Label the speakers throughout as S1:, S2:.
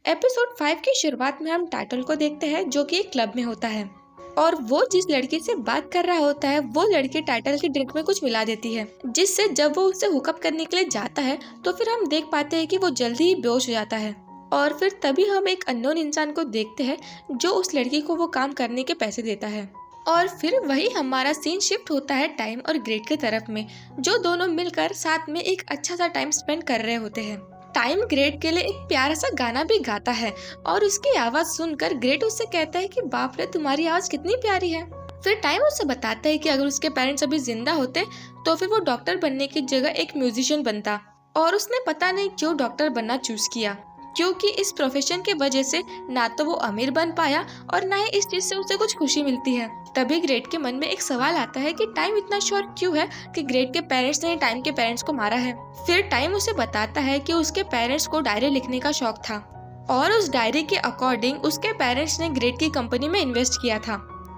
S1: Episode 5 की शुरुआत में हम टाइटल को देखते हैं जो कि एक क्लब में होता है और वो जिस लड़की से बात कर रहा होता है वो लड़की टाइटल की ड्रिंक में कुछ मिला देती है, जिससे जब वो उसे हुकअप करने के लिए जाता है तो फिर हम देख पाते हैं कि वो जल्दी ही बेहोश हो जाता है। और फिर तभी हम एक अननोन इंसान को देखते हैं जो उस लड़की को वो काम करने के पैसे देता है। और फिर वही हमारा सीन शिफ्ट होता है टाइम और ग्रेट की तरफ में, जो दोनों मिलकर साथ में एक अच्छा सा टाइम स्पेंड कर रहे होते हैं। टाइम ग्रेट के लिए एक प्यारा सा गाना भी गाता है और उसकी आवाज सुनकर ग्रेट उससे कहता है कि बाप रे तुम्हारी आवाज कितनी प्यारी है। फिर टाइम उससे बताता है कि अगर उसके पेरेंट्स अभी जिंदा होते तो फिर वो डॉक्टर बनने की जगह एक म्यूजिशियन बनता, और उसने पता नहीं क्यों डॉक्टर बनना चूज किया, क्योंकि इस प्रोफेशन की वजह से ना तो वो अमीर बन पाया और ना ही इस चीज से उसे कुछ खुशी मिलती है। तभी ग्रेट के मन में एक सवाल आता है कि टाइम इतना श्योर क्यों है कि ग्रेट के पेरेंट्स ने टाइम के पेरेंट्स को मारा है। फिर टाइम उसे बताता है कि उसके पेरेंट्स को डायरी लिखने का शौक था और उस डायरी के अकॉर्डिंग उसके पेरेंट्स ने ग्रेट की कंपनी में इन्वेस्ट किया था।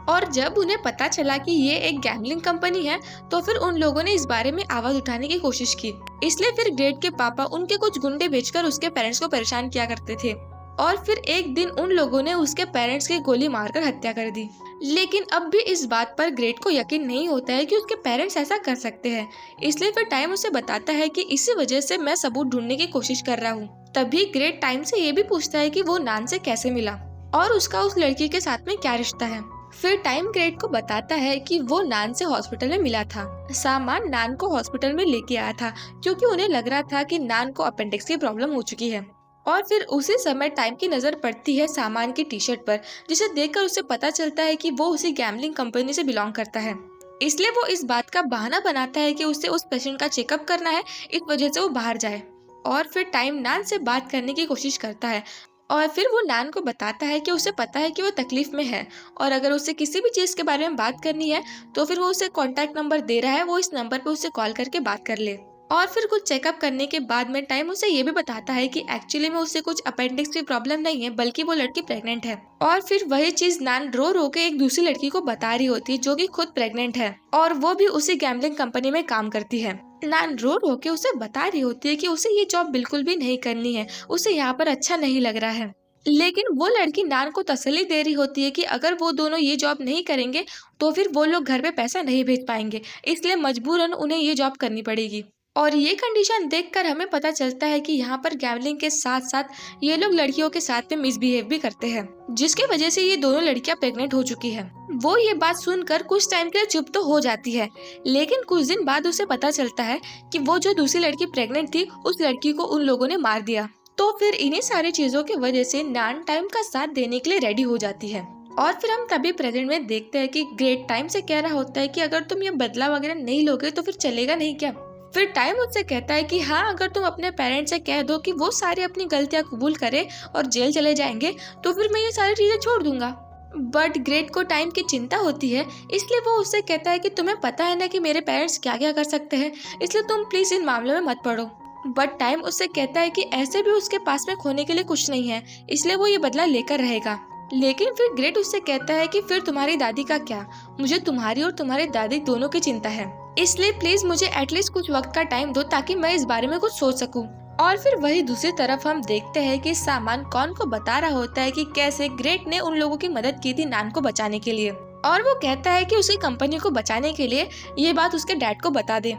S1: और जब उन्हें पता चला कि ये एक गैम्बलिंग कंपनी है तो फिर उन लोगों ने इस बारे में आवाज उठाने की कोशिश की। इसलिए फिर ग्रेट के पापा उनके कुछ गुंडे भेजकर उसके पेरेंट्स को परेशान किया करते थे और फिर एक दिन उन लोगों ने उसके पेरेंट्स की गोली मारकर हत्या कर दी। लेकिन अब भी इस बात पर ग्रेट को यकीन नहीं होता है कि उसके पेरेंट्स ऐसा कर सकते हैं। इसलिए फिर टाइम उसे बताता है कि इसी वजह से मैं सबूत ढूंढने की कोशिश कर रहा हूँ। तभी ग्रेट टाइम से ये भी पूछता है कि वो नान से कैसे मिला और उसका उस लड़की के साथ में क्या रिश्ता है। फिर टाइम ग्रेट को बताता है कि वो नान से हॉस्पिटल में मिला था। सामान नान को हॉस्पिटल में लेके आया था क्योंकि उन्हें लग रहा था कि नान को अपेंडिक्स की प्रॉब्लम हो चुकी है। और फिर उसी समय टाइम की नजर पड़ती है सामान की टी शर्ट पर, जिसे देखकर उसे पता चलता है कि वो उसी गैम्बलिंग कंपनी से बिलोंग करता है। इसलिए वो इस बात का बहाना बनाता है कि उसे उस पेशेंट का चेकअप करना है, इस वजह से वो बाहर जाए। और फिर टाइम नान से बात करने की कोशिश करता है और फिर वो नान को बताता है कि उसे पता है कि वो तकलीफ में है और अगर उसे किसी भी चीज़ के बारे में बात करनी है तो फिर वो उसे कॉन्टैक्ट नंबर दे रहा है, वो इस नंबर पे उसे कॉल करके बात कर ले। और फिर कुछ चेकअप करने के बाद में टाइम उसे ये भी बताता है कि एक्चुअली में उसे कुछ अपेंडिक्स की प्रॉब्लम नहीं है, बल्कि वो लड़की प्रेग्नेंट है। और फिर वही चीज नान रो रो के एक दूसरी लड़की को बता रही होती है जो कि खुद प्रेग्नेंट है और वो भी उसी गैम्बलिंग कंपनी में काम करती है। नान रो रो के उसे बता रही होती है कि उसे ये जॉब बिल्कुल भी नहीं करनी है, उसे यहाँ पर अच्छा नहीं लग रहा है। लेकिन वो लड़की नान को तसल्ली दे रही होती है कि अगर वो दोनों ये जॉब नहीं करेंगे तो फिर वो लोग घर पे पैसा नहीं भेज पाएंगे, इसलिए मजबूरन उन्हें ये जॉब करनी पड़ेगी। और ये कंडीशन देखकर हमें पता चलता है कि यहाँ पर गैम्बलिंग के साथ साथ ये लोग लड़कियों के साथ में मिसबिहेव भी करते हैं, जिसके वजह से ये दोनों लड़कियां प्रेग्नेंट हो चुकी है। वो ये बात सुनकर कुछ टाइम के लिए चुप तो हो जाती है, लेकिन कुछ दिन बाद उसे पता चलता है कि वो जो दूसरी लड़की प्रेग्नेंट थी उस लड़की को उन लोगों ने मार दिया। तो फिर इन्हीं सारी चीजों की वजह से नान टाइम का साथ देने के लिए रेडी हो जाती है। और फिर हम तभी प्रेजेंट में देखते हैं कि ग्रेट टाइम से कह रहा होता है कि अगर तुम ये बदला वगैरह नहीं लोगे तो फिर चलेगा नहीं क्या। फिर टाइम उससे कहता है कि हाँ, अगर तुम अपने पेरेंट्स से कह दो कि वो सारी अपनी गलतियां कबूल करे और जेल चले जाएंगे तो फिर मैं ये सारी चीजें छोड़ दूंगा। बट ग्रेट को टाइम की चिंता होती है, इसलिए वो उससे कहता है कि तुम्हें पता है ना कि मेरे पेरेंट्स क्या क्या कर सकते हैं, इसलिए तुम प्लीज इन मामलों में मत पड़ो। बट टाइम उससे कहता है कि ऐसे भी उसके पास में खोने के लिए कुछ नहीं है, इसलिए वो ये बदला लेकर रहेगा। लेकिन फिर ग्रेट उससे कहता है कि फिर तुम्हारी दादी का क्या, मुझे तुम्हारी और तुम्हारी दादी दोनों की चिंता है, इसलिए प्लीज मुझे एटलीस्ट कुछ वक्त का टाइम दो ताकि मैं इस बारे में कुछ सोच सकूं। और फिर वही दूसरी तरफ हम देखते हैं कि सामान कौन को बता रहा होता है कि कैसे ग्रेट ने उन लोगों की मदद की थी नान को बचाने के लिए, और वो कहता है कि उसकी कंपनी को बचाने के लिए ये बात उसके डैड को बता दे।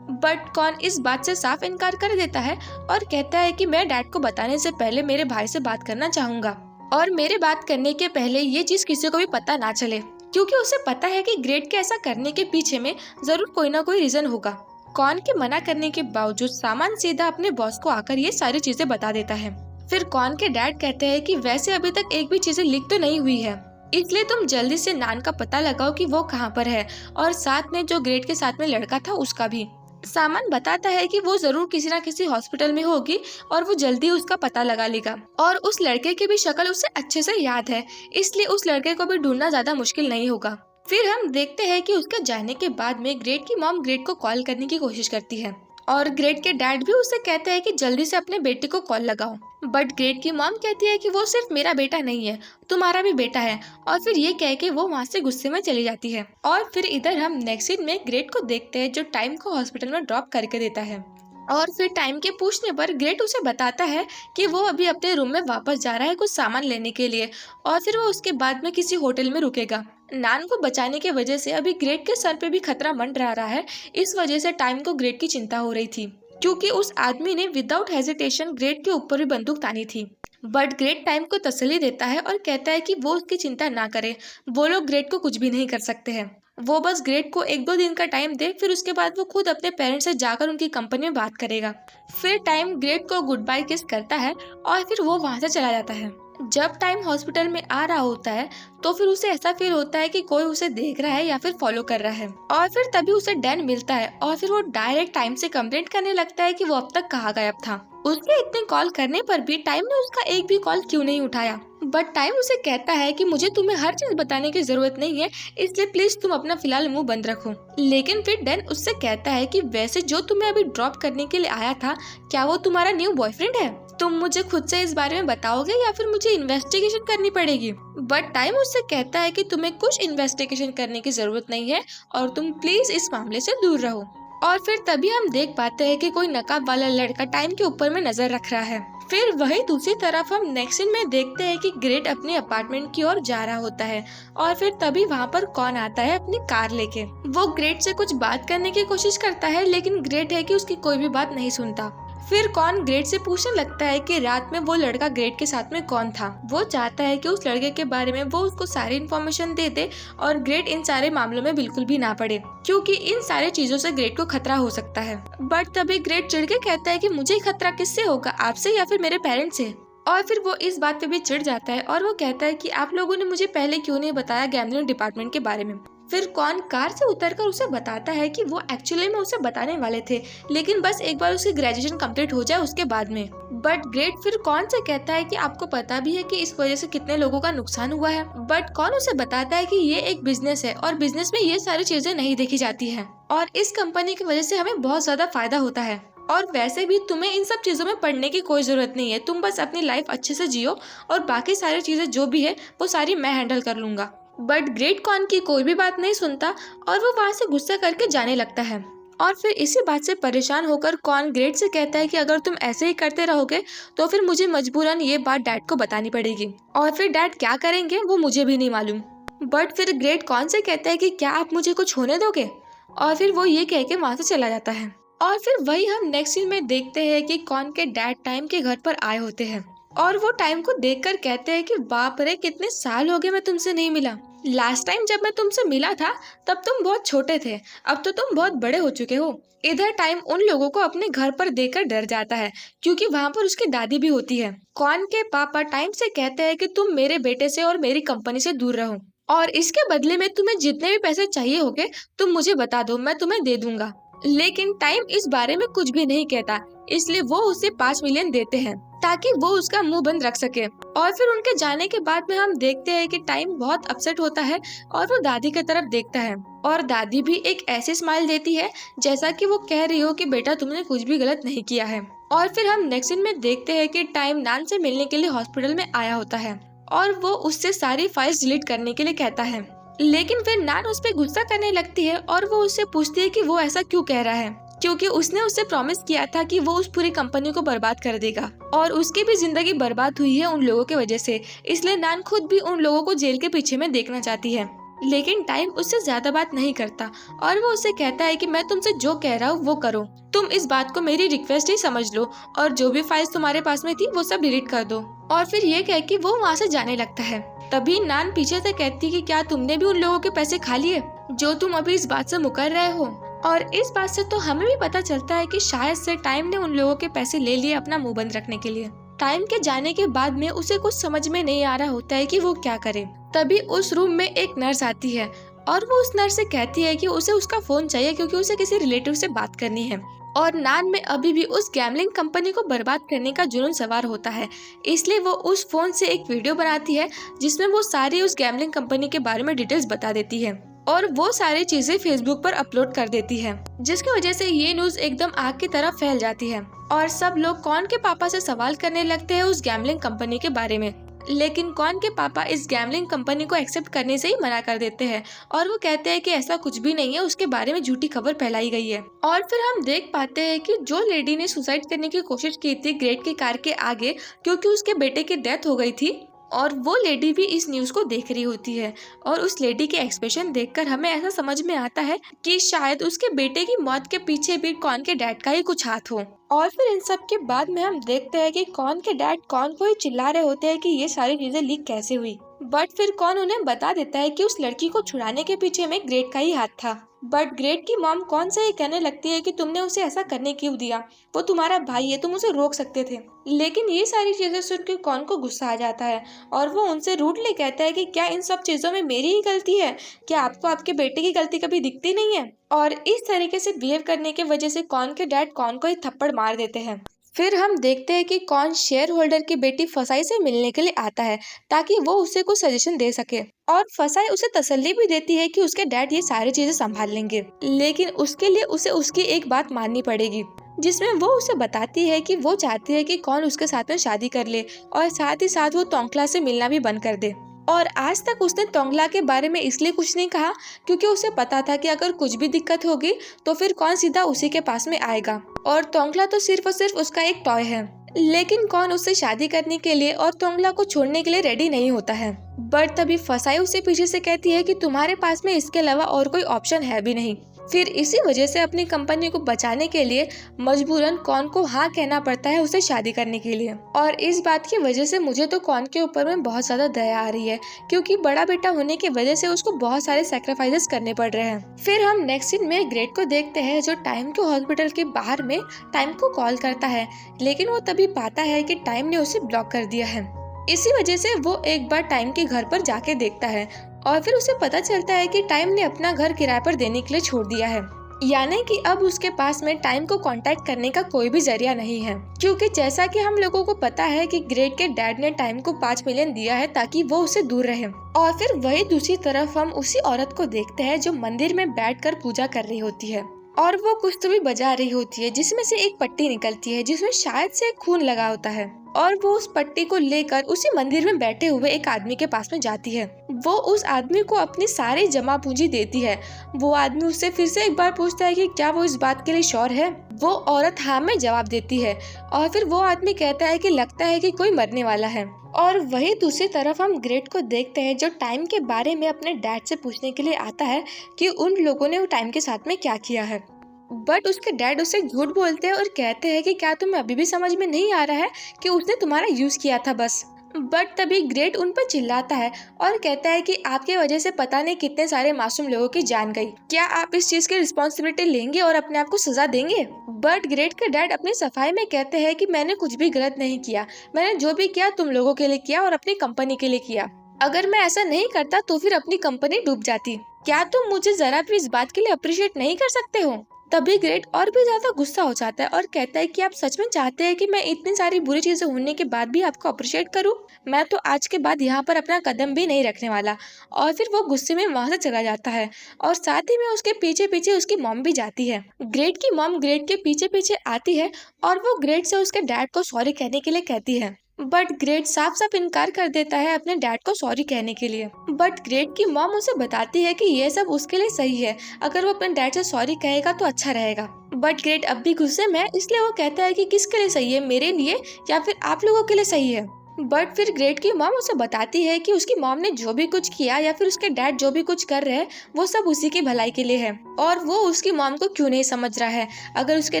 S1: बट कौन इस बात से साफ इनकार कर देता है और कहता है कि मैं डैड को बताने से पहले मेरे भाई से बात करना चाहूंगा और मेरे बात करने के पहले ये चीज किसी को भी पता ना चले, क्योंकि उसे पता है कि ग्रेट के ऐसा करने के पीछे में जरूर कोई ना कोई रीजन होगा। कौन के मना करने के बावजूद सामान सीधा अपने बॉस को आकर ये सारी चीजें बता देता है। फिर कौन के डैड कहते हैं कि वैसे अभी तक एक भी चीजें लीक तो नहीं हुई है, इसलिए तुम जल्दी से नान का पता लगाओ कि वो कहाँ पर है और साथ में जो ग्रेट के साथ में लड़का था उसका भी। सामान बताता है कि वो जरूर किसी ना किसी हॉस्पिटल में होगी और वो जल्दी उसका पता लगा लेगा और उस लड़के की भी शक्ल उसे अच्छे से याद है, इसलिए उस लड़के को भी ढूंढना ज्यादा मुश्किल नहीं होगा। फिर हम देखते हैं कि उसके जाने के बाद में ग्रेट की मॉम ग्रेट को कॉल करने की कोशिश करती है और ग्रेट के डैड भी उससे कहते हैं कि जल्दी से अपने बेटे को कॉल लगाओ। बट ग्रेट की मॉम कहती है कि वो सिर्फ मेरा बेटा नहीं है, तुम्हारा भी बेटा है, और फिर ये कह के वो वहाँ से गुस्से में चली जाती है। और फिर इधर हम नेक्स्ट सीन में ग्रेट को देखते हैं जो टाइम को हॉस्पिटल में ड्रॉप करके देता है। और फिर टाइम के पूछने पर ग्रेट उसे बताता है कि वो अभी अपने रूम में वापस जा रहा है कुछ सामान लेने के लिए, और फिर वो उसके बाद में किसी होटल में रुकेगा। नान को बचाने की वजह से अभी ग्रेट के सर पे भी खतरा मंडरा रहा है। इस वजह से टाइम को ग्रेट की चिंता हो रही थी, क्योंकि उस आदमी ने विदाउट हेजिटेशन ग्रेट के ऊपर भी बंदूक तानी थी। बट ग्रेट टाइम को तसल्ली देता है और कहता है कि वो उसकी चिंता ना करे, वो लोग ग्रेट को कुछ भी नहीं कर सकते हैं। वो बस ग्रेट को 1-2 दिन का टाइम दे, फिर उसके बाद वो खुद अपने पेरेंट्स से जाकर उनकी कंपनी में बात करेगा। फिर टाइम ग्रेट को गुड बाय किस करता है और फिर वो वहां से चला जाता है। जब टाइम हॉस्पिटल में आ रहा होता है तो फिर उसे ऐसा फील होता है कि कोई उसे देख रहा है या फिर फॉलो कर रहा है, और फिर तभी उसे डैन मिलता है और फिर वो डायरेक्ट टाइम से कंप्लेंट करने लगता है कि वो अब तक कहाँ गायब था। उसके इतने कॉल करने पर भी टाइम ने उसका एक भी कॉल क्यों नहीं उठाया। बट टाइम उसे कहता है कि मुझे तुम्हें हर चीज बताने की जरूरत नहीं है, इसलिए प्लीज तुम अपना फिलहाल मुंह बंद रखो। लेकिन फिर डैन उससे कहता है कि वैसे जो तुम्हें अभी ड्रॉप करने के लिए आया था, क्या वो तुम्हारा न्यू बॉयफ्रेंड है? तुम मुझे खुद से इस बारे में बताओगे या फिर मुझे इन्वेस्टिगेशन करनी पड़ेगी? बट टाइम उससे कहता है कि तुम्हें कुछ इन्वेस्टिगेशन करने की जरूरत नहीं है और तुम प्लीज इस मामले से दूर रहो। और फिर तभी हम देख पाते हैं कि कोई नकाब वाला लड़का टाइम के ऊपर में नजर रख रहा है। फिर वही दूसरी तरफ हम नेक्स्ट सीन में देखते हैं कि ग्रेट अपने अपार्टमेंट की ओर जा रहा होता है, और फिर तभी वहाँ पर कौन आता है अपनी कार लेके। वो ग्रेट से कुछ बात करने की कोशिश करता है, लेकिन ग्रेट है कि उसकी कोई भी बात नहीं सुनता। फिर कौन ग्रेट से पूछने लगता है कि रात में वो लड़का ग्रेट के साथ में कौन था। वो चाहता है कि उस लड़के के बारे में वो उसको सारी इन्फॉर्मेशन दे दे और ग्रेट इन सारे मामलों में बिल्कुल भी ना पड़े, क्योंकि इन सारी चीजों से ग्रेट को खतरा हो सकता है। बट तभी ग्रेट चिढ़ के कहता है कि मुझे खतरा किससे होगा, आपसे या फिर मेरे पेरेंट्स से। और फिर वो इस बात पे भी चिढ़ जाता है और वो कहता है कि आप लोगों ने मुझे पहले क्यों नहीं बताया गैम्बलिंग डिपार्टमेंट के बारे में। फिर कौन कार से उतरकर उसे बताता है कि वो एक्चुअली में उसे बताने वाले थे, लेकिन बस एक बार उसकी ग्रेजुएशन कंप्लीट हो जाए उसके बाद में। बट ग्रेट फिर कौन से कहता है कि आपको पता भी है कि इस वजह से कितने लोगों का नुकसान हुआ है। बट कौन उसे बताता है कि ये एक बिजनेस है और बिजनेस में ये सारी चीजें नहीं देखी जाती है, और इस कंपनी की वजह से हमें बहुत ज्यादा फायदा होता है। और वैसे भी तुम्हें इन सब चीजों में पढ़ने की कोई जरूरत नहीं है, तुम बस अपनी लाइफ अच्छे से जियो और बाकी सारी चीजें जो भी है वो सारी मैं हैंडल कर लूंगा। बट ग्रेट कॉन की कोई भी बात नहीं सुनता और वो वहाँ से गुस्सा करके जाने लगता है। और फिर इसी बात से परेशान होकर कॉन ग्रेट से कहता है कि अगर तुम ऐसे ही करते रहोगे तो फिर मुझे मजबूरन ये बात डैड को बतानी पड़ेगी, और फिर डैड क्या करेंगे वो मुझे भी नहीं मालूम। बट फिर ग्रेट कॉन से कहता है कि क्या आप मुझे कुछ होने दोगे, और फिर वो ये कह के वहाँ से चला जाता है। और फिर वही हम नेक्स्ट सीन में देखते हैं कि कॉन के डैड टाइम के घर पर आए होते हैं और वो टाइम को देखकर कहते हैं कि बाप रे, कितने साल हो गए मैं तुमसे नहीं मिला। लास्ट टाइम जब मैं तुमसे मिला था तब तुम बहुत छोटे थे, अब तो तुम बहुत बड़े हो चुके हो। इधर टाइम उन लोगों को अपने घर पर देखकर डर जाता है, क्योंकि वहाँ पर उसकी दादी भी होती है। कॉन के पापा टाइम से कहते हैं कि तुम मेरे बेटे से और मेरी कंपनी से दूर रहो, और इसके बदले में तुम्हें जितने भी पैसे चाहिए होंगे तुम मुझे बता दो, मैं तुम्हें दे दूंगा। लेकिन टाइम इस बारे में कुछ भी नहीं कहता, इसलिए वो उसे 5 मिलियन देते हैं ताकि वो उसका मुंह बंद रख सके। और फिर उनके जाने के बाद में हम देखते हैं कि टाइम बहुत अपसेट होता है और वो दादी की तरफ देखता है, और दादी भी एक ऐसी स्माइल देती है जैसा कि वो कह रही हो कि बेटा तुमने कुछ भी गलत नहीं किया है। और फिर हम नेक्स्ट सीन में देखते हैं कि टाइम नान से मिलने के लिए हॉस्पिटल में आया होता है और वो उससे सारी फाइल्स डिलीट करने के लिए कहता है, लेकिन फिर नान उस पर गुस्सा करने लगती है और वो उससे पूछती है कि वो ऐसा क्यों कह रहा है, क्योंकि उसने उससे प्रॉमिस किया था कि वो उस पूरी कंपनी को बर्बाद कर देगा, और उसकी भी जिंदगी बर्बाद हुई है उन लोगों की वजह से, इसलिए नान खुद भी उन लोगों को जेल के पीछे में देखना चाहती है। लेकिन टाइम उससे ज्यादा बात नहीं करता और वो उससे कहता है कि मैं तुमसे जो कह रहा हूँ वो करो, तुम इस बात को मेरी रिक्वेस्ट ही समझ लो और जो भी फाइल्स तुम्हारे पास में थी वो सब डिलीट कर दो। और फिर ये कह के वो वहाँ से जाने लगता है। तभी नान पीछे से कहती कि क्या तुमने भी उन लोगों के पैसे खा लिए जो तुम अभी इस बात से मुकर रहे हो। और इस बात से तो हमें भी पता चलता है कि शायद से टाइम ने उन लोगों के पैसे ले लिए अपना मुंह बंद रखने के लिए। टाइम के जाने के बाद में उसे कुछ समझ में नहीं आ रहा होता है कि वो क्या करे। तभी उस रूम में एक नर्स आती है और वो उस नर्स से कहती है कि उसे उसका फोन चाहिए क्योंकि उसे किसी रिलेटिव से बात करनी है। और नान में अभी भी उस गैम्बलिंग कंपनी को बर्बाद करने का जुनून सवार होता है, इसलिए वो उस फोन से एक वीडियो बनाती है जिसमें वो सारी उस गैम्बलिंग कंपनी के बारे में डिटेल्स बता देती है और वो सारी चीजें फेसबुक पर अपलोड कर देती है, जिसकी वजह से ये न्यूज एकदम आग की तरह फैल जाती है और सब लोग कॉन के पापा से सवाल करने लगते हैं उस गैम्बलिंग कंपनी के बारे में। लेकिन कॉन के पापा इस गैम्बलिंग कंपनी को एक्सेप्ट करने से ही मना कर देते हैं और वो कहते हैं कि ऐसा कुछ भी नहीं है, उसके बारे में झूठी खबर फैलाई गई है। और फिर हम देख पाते हैं कि जो लेडी ने सुसाइड करने की कोशिश की थी ग्रेट की कार के आगे, क्योंकि उसके बेटे की डेथ हो गई थी, और वो लेडी भी इस न्यूज को देख रही होती है। और उस लेडी के एक्सप्रेशन देखकर हमें ऐसा समझ में आता है कि शायद उसके बेटे की मौत के पीछे भी कॉन के डैड का ही कुछ हाथ हो। और फिर इन सब के बाद में हम देखते हैं कि कॉन के डैड कॉन को ही चिल्ला रहे होते हैं कि ये सारी चीजें लीक कैसे हुई। बट फिर कॉन उन्हें बता देता है कि उस लड़की को छुड़ाने के पीछे में ग्रेट का ही हाथ था। बट ग्रेट की मॉम कॉन से ही कहने लगती है कि तुमने उसे ऐसा करने क्यों दिया, वो तुम्हारा भाई है, तुम उसे रोक सकते थे। लेकिन ये सारी चीजें सुनकर कॉन को गुस्सा आ जाता है और वो उनसे रूडली कहता है कि क्या इन सब चीजों में मेरी ही गलती है, क्या आपको आपके बेटे की गलती कभी दिखती नहीं है। और इस तरीके से बिहेव करने की वजह से कॉन के डैड कॉन को ही थप्पड़ मार देते हैं। फिर हम देखते हैं कि कॉन शेयर होल्डर की बेटी फसाई से मिलने के लिए आता है ताकि वो उसे कुछ सजेशन दे सके, और फसाई उसे तसल्ली भी देती है कि उसके डैड ये सारी चीजें संभाल लेंगे, लेकिन उसके लिए उसे उसकी एक बात माननी पड़ेगी, जिसमें वो उसे बताती है कि वो चाहती है कि कॉन उसके साथ में शादी कर ले और साथ ही साथ वो तोंगला से मिलना भी बंद कर दे। और आज तक उसने तोंगला के बारे में इसलिए कुछ नहीं कहा क्योंकि उसे पता था कि अगर कुछ भी दिक्कत होगी तो फिर कॉन सीधा उसी के पास में आएगा, और तोंगला तो सिर्फ और सिर्फ उसका एक टॉय है। लेकिन कॉन उससे शादी करने के लिए और तोंगला को छोड़ने के लिए रेडी नहीं होता है। बट तभी फसाई उसे पीछे से कहती है कि तुम्हारे पास में इसके अलावा और कोई ऑप्शन है भी नहीं। फिर इसी वजह से अपनी कंपनी को बचाने के लिए मजबूरन कॉन को हाँ कहना पड़ता है उसे शादी करने के लिए। और इस बात की वजह से मुझे तो कॉन के ऊपर में बहुत ज्यादा दया आ रही है, क्योंकि बड़ा बेटा होने की वजह से उसको बहुत सारे सैक्रिफाइसेस करने पड़ रहे हैं। फिर हम नेक्स्ट सीन में ग्रेट को देखते हैं जो टाइम के हॉस्पिटल के बाहर में टाइम को कॉल करता है, लेकिन वो तभी पाता है कि टाइम ने उसे ब्लॉक कर दिया है। इसी वजह से वो एक बार टाइम के घर पर जाके देखता है और फिर उसे पता चलता है कि टाइम ने अपना घर किराए पर देने के लिए छोड़ दिया है, यानी कि अब उसके पास में टाइम को कांटेक्ट करने का कोई भी जरिया नहीं है। क्योंकि जैसा कि हम लोगों को पता है कि ग्रेट के डैड ने टाइम को 5 मिलियन दिया है ताकि वो उससे दूर रहे। और फिर वही दूसरी तरफ हम उसी औरत को देखते हैं जो मंदिर में बैठकर पूजा कर रही होती है, और वो कुछ तो भी बजा रही होती है जिसमें से एक पट्टी निकलती है जिसमें शायद से खून लगा होता है, और वो उस पट्टी को लेकर उसी मंदिर में बैठे हुए एक आदमी के पास में जाती है। वो उस आदमी को अपनी सारी जमा पूंजी देती है। वो आदमी उससे फिर से एक बार पूछता है कि क्या वो इस बात के लिए श्योर है। वो औरत हाँ में जवाब देती है, और फिर वो आदमी कहता है कि लगता है कि कोई मरने वाला है। और वही दूसरी तरफ हम ग्रेट को देखते हैं जो टाइम के बारे में अपने डैड से पूछने के लिए आता है कि उन लोगों ने वो टाइम के साथ में क्या किया है। बट उसके डैड उससे झूठ बोलते हैं और कहते हैं कि क्या तुम्हें अभी भी समझ में नहीं आ रहा है कि उसने तुम्हारा यूज किया था बस। बट तभी ग्रेट उन पर चिल्लाता है और कहता है कि आपके वजह से पता नहीं कितने सारे मासूम लोगों की जान गई, क्या आप इस चीज की रिस्पॉन्सिबिलिटी लेंगे और अपने आप को सजा देंगे। बट ग्रेट के डैड अपनी सफाई में कहते हैं कि मैंने कुछ भी गलत नहीं किया, मैंने जो भी किया तुम लोगों के लिए किया और अपनी कंपनी के लिए किया। अगर मैं ऐसा नहीं करता तो फिर अपनी कंपनी डूब जाती। क्या तुम मुझे जरा भी इस बात के लिए अप्रिशिएट नहीं कर सकते हो। तभी ग्रेट और भी ज्यादा गुस्सा हो जाता है और कहता है कि आप सच में चाहते हैं कि मैं इतनी सारी बुरी चीजें होने के बाद भी आपको अप्रिशिएट करूं। मैं तो आज के बाद यहाँ पर अपना कदम भी नहीं रखने वाला। और फिर वो गुस्से में वहां से चला जाता है, और साथ ही में उसके पीछे पीछे उसकी मॉम भी जाती है। ग्रेट की मॉम ग्रेट के पीछे पीछे आती है और वो ग्रेट से उसके डैड को सॉरी कहने के लिए कहती है। बट ग्रेट साफ साफ इनकार कर देता है अपने डैड को सॉरी कहने के लिए। बट ग्रेट की मॉम उसे बताती है कि ये सब उसके लिए सही है, अगर वो अपने डैड से सॉरी कहेगा तो अच्छा रहेगा। बट ग्रेट अब भी गुस्से में है, इसलिए वो कहता है कि किसके लिए सही है, मेरे लिए या फिर आप लोगों के लिए सही है। बट फिर ग्रेट की मॉम उसे बताती है कि उसकी मॉम ने जो भी कुछ किया या फिर उसके डैड जो भी कुछ कर रहे हैं वो सब उसी की भलाई के लिए है, और वो उसकी मॉम को क्यों नहीं समझ रहा है। अगर उसके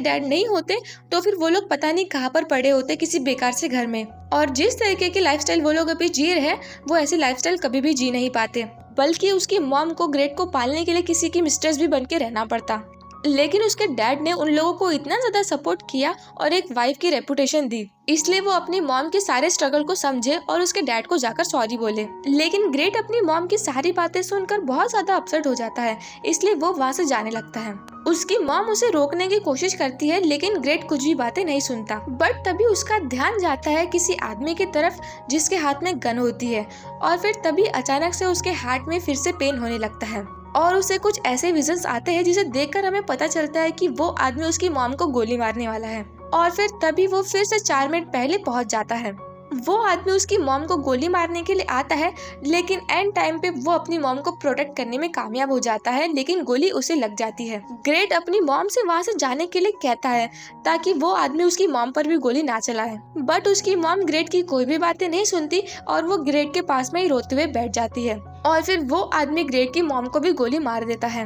S1: डैड नहीं होते तो फिर वो लोग पता नहीं कहाँ पर पड़े होते किसी बेकार से घर में, और जिस तरीके की लाइफस्टाइल वो लोग अभी जी रहे हैं वो ऐसी लाइफस्टाइल कभी भी जी नहीं पाते, बल्कि उसकी मॉम को ग्रेट को पालने के लिए किसी की मिस्ट्रेस भी बन के रहना पड़ता। लेकिन उसके डैड ने उन लोगों को इतना ज्यादा सपोर्ट किया और एक वाइफ की रेपुटेशन दी, इसलिए वो अपनी मॉम के सारे स्ट्रगल को समझे और उसके डैड को जाकर सॉरी बोले। लेकिन ग्रेट अपनी मॉम की सारी बातें सुनकर बहुत ज्यादा अपसेट हो जाता है, इसलिए वो वहाँ से जाने लगता है। उसकी मॉम उसे रोकने की कोशिश करती है लेकिन ग्रेट कुछ भी बातें नहीं सुनता। बट तभी उसका ध्यान जाता है किसी आदमी की तरफ जिसके हाथ में गन होती है, और फिर तभी अचानक से उसके हार्ट में फिर से पेन होने लगता है और उसे कुछ ऐसे विजन्स आते हैं जिसे देखकर हमें पता चलता है कि वो आदमी उसकी मॉम को गोली मारने वाला है। और फिर तभी वो फिर से 4 मिनट पहले पहुंच जाता है। वो आदमी उसकी मॉम को गोली मारने के लिए आता है, लेकिन एंड टाइम पे वो अपनी मॉम को प्रोटेक्ट करने में कामयाब हो जाता है, लेकिन गोली उसे लग जाती है। ग्रेट अपनी मॉम से वहाँ से जाने के लिए कहता है ताकि वो आदमी उसकी मॉम पर भी गोली ना चलाए, बट उसकी मॉम ग्रेट की कोई भी बातें नहीं सुनती और वो ग्रेट के पास में ही रोते हुए बैठ जाती है और फिर वो आदमी ग्रेट की मॉम को भी गोली मार देता है।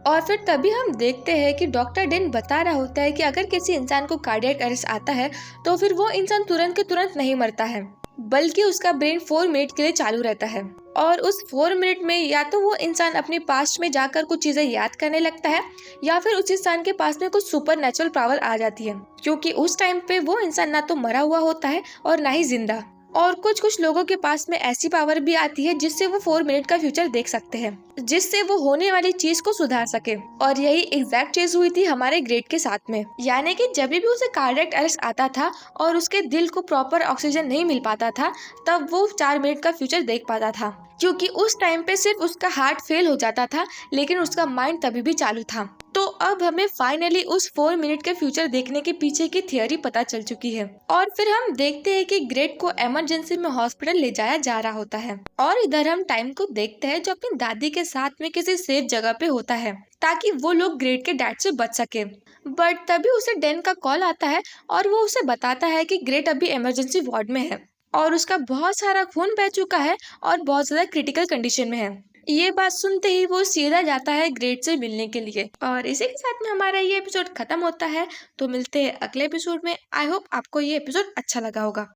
S1: और फिर तभी हम देखते हैं कि डॉक्टर डेन बता रहा होता है कि अगर किसी इंसान को कार्डियक अरेस्ट आता है तो फिर वो इंसान तुरंत के तुरंत नहीं मरता है, बल्कि उसका ब्रेन 4 मिनट के लिए चालू रहता है और उस 4 मिनट में या तो वो इंसान अपने पास्ट में जाकर कुछ चीजें याद करने लगता है या फिर उस इंसान के पास में कुछ सुपर नेचुरल पावर आ जाती है, क्योंकि उस टाइम पे वो इंसान ना तो मरा हुआ होता है और ना ही जिंदा। और कुछ लोगों के पास में ऐसी पावर भी आती है जिससे वो 4 मिनट का फ्यूचर देख सकते हैं, जिससे वो होने वाली चीज को सुधार सके। और यही एग्जैक्ट चीज हुई थी हमारे ग्रेट के साथ में, यानी कि जब भी उसे कार्डियक अरेस्ट आता था और उसके दिल को प्रॉपर ऑक्सीजन नहीं मिल पाता था, तब वो 4 मिनट का फ्यूचर देख पाता था, क्योंकि उस टाइम पे सिर्फ उसका हार्ट फेल हो जाता था लेकिन उसका माइंड तभी भी चालू था। तो अब हमें फाइनली उस 4 मिनट के फ्यूचर देखने के पीछे की थियोरी पता चल चुकी है। और फिर हम देखते हैं कि ग्रेट को इमरजेंसी में हॉस्पिटल ले जाया जा रहा होता है और इधर हम टाइम को देखते हैं जो अपनी दादी के साथ में किसी सेफ जगह पे होता है ताकि वो लोग ग्रेट के डैड से बच सके। बट तभी उसे डेन का कॉल आता है और वो उसे बताता है कि ग्रेट अभी इमरजेंसी वार्ड में है और उसका बहुत सारा खून बह चुका है और बहुत ज्यादा क्रिटिकल कंडीशन में है। ये बात सुनते ही वो सीधा जाता है ग्रेट से मिलने के लिए और इसी के साथ में हमारा ये एपिसोड खत्म होता है। तो मिलते हैं अगले एपिसोड में। आई होप आपको ये एपिसोड अच्छा लगा होगा।